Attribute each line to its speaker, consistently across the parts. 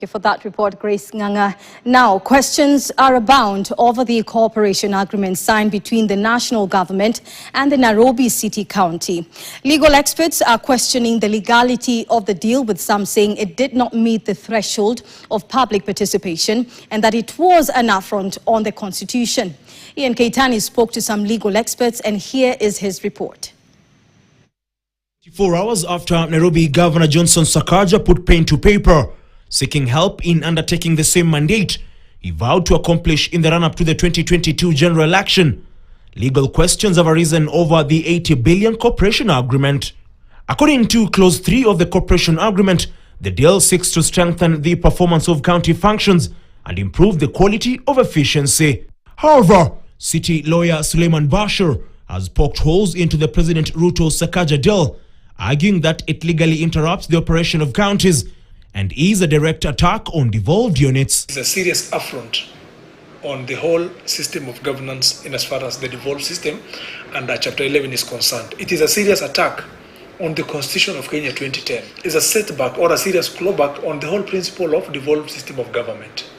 Speaker 1: Thank you for that report, Grace Nganga. Now, questions are abound over the cooperation agreement signed between the national government and the Nairobi City County. Legal experts are questioning the legality of the deal, with some saying it did not meet the threshold of public participation and that it was an affront on the Constitution. Ian Keitani spoke to some legal experts, and here is his report.
Speaker 2: 4 hours after Nairobi Governor Johnson Sakaja put pen to paper, seeking help in undertaking the same mandate he vowed to accomplish in the run-up to the 2022 general election, legal questions have arisen over the 80 billion cooperation agreement. According to Clause 3 of the cooperation agreement, the deal seeks to strengthen the performance of county functions and improve the quality of efficiency. However, city lawyer Suleiman Bashir has poked holes into the President Ruto Sakaja deal, arguing that it legally interrupts the operation of counties and is a direct attack on devolved units.
Speaker 3: It's a serious affront on the whole system of governance in as far as the devolved system under Chapter 11 is concerned. It is a serious attack on the Constitution of Kenya 2010. It's a setback or a serious clawback on the whole principle of devolved system of government.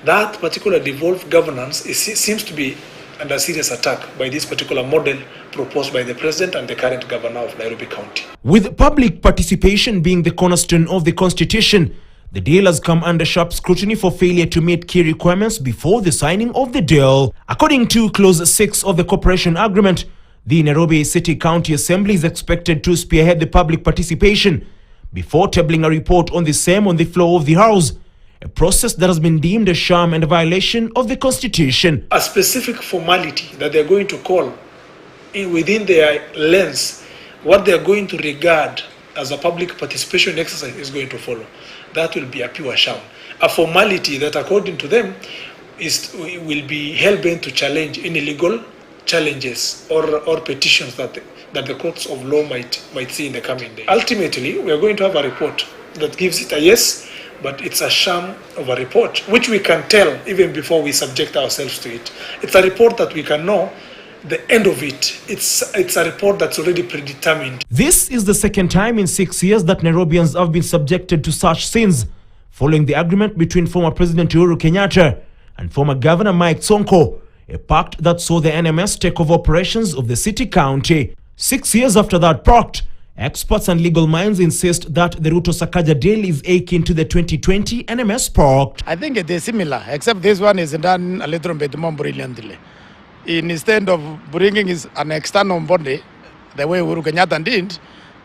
Speaker 3: That particular devolved governance seems to be under serious attack by this particular model proposed by the President and the current governor of Nairobi County.
Speaker 2: With public participation being the cornerstone of the Constitution, the deal has come under sharp scrutiny for failure to meet key requirements before the signing of the deal. According to Clause 6 of the cooperation agreement, the Nairobi City County Assembly is expected to spearhead the public participation before tabling a report on the same on the floor of the House, a process that has been deemed a sham and a violation of the Constitution.
Speaker 3: A specific formality that they're going to call within their lens, what they're going to regard as a public participation exercise is going to follow. That will be a pure sham. A formality that, according to them, will be hell-bent to challenge any legal challenges or petitions that the courts of law might see in the coming day. Ultimately, we are going to have a report that gives it a yes, but it's a sham of a report, which we can tell even before we subject ourselves to it. It's a report that we can know the end of it. It's a report that's already predetermined.
Speaker 2: This is the second time in 6 years that Nairobians have been subjected to such sins, following the agreement between former President Uhuru Kenyatta and former Governor Mike Sonko, a pact that saw the NMS take over operations of the city county. 6 years after that pact, experts and legal minds insist that the Ruto-Sakaja deal is akin to the 2020 NMS pact.
Speaker 4: I think it is similar, except this one is done a little bit more brilliantly. Instead of bringing an external body, the way Uhuru Kenyatta did,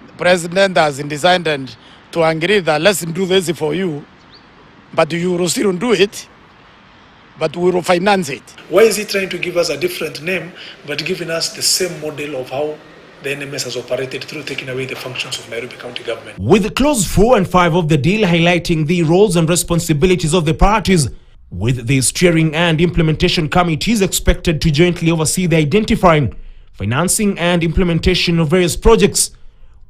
Speaker 4: the president has decided to agree that let's do this for you, but you will still do it, but we will finance it.
Speaker 3: Why is he trying to give us a different name, but giving us the same model of how the NMS has operated through taking away the functions of Nairobi County government?
Speaker 2: With Clause 4 and 5 of the deal highlighting the roles and responsibilities of the parties, with the steering and implementation committees expected to jointly oversee the identifying, financing and implementation of various projects,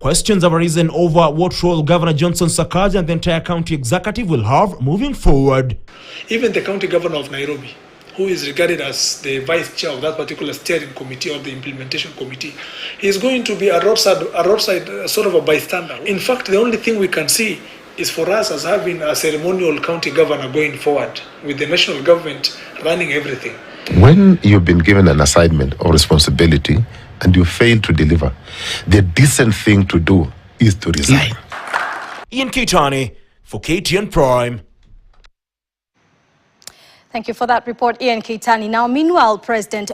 Speaker 2: questions have arisen over what role Governor Johnson Sakaja and the entire county executive will have moving forward.
Speaker 3: Even the county governor of Nairobi, who is regarded as the vice chair of that particular steering committee or the implementation committee, is going to be a roadside sort of a bystander. In fact, the only thing we can see is for us as having a ceremonial county governor going forward, with the national government running everything.
Speaker 5: When you've been given an assignment or responsibility and you fail to deliver, the decent thing to do is to resign.
Speaker 2: Ian Keitani for KTN Prime.
Speaker 1: Thank you for that report, Ian Keitani. Now, meanwhile, President